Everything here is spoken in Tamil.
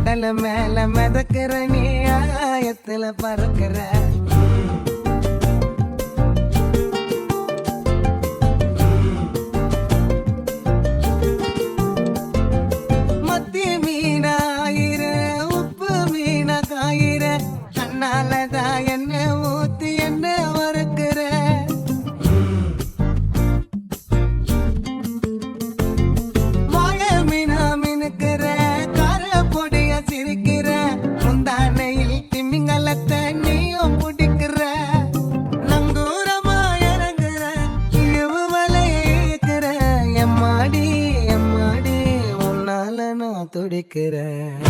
கடல மேல மிதக்கிற நீ ஆயத்துல பறக்கிற மத்தி மீனாயிர உப்பு மீன காயிர கண்ணாலதான் என்ன ஊத்தி என்ன வறுக்கிற வாழ மீனா மினுக்கிற கார பொடிய சிரிக்கிற முந்தானையில் திமிங்கலத்தை நீயும் பிடிக்கிற நங்கூரமா இறங்குற இழுவு வலையிற எம்மாடி எம்மாடி உன்னால நான் துடிக்கிறேன்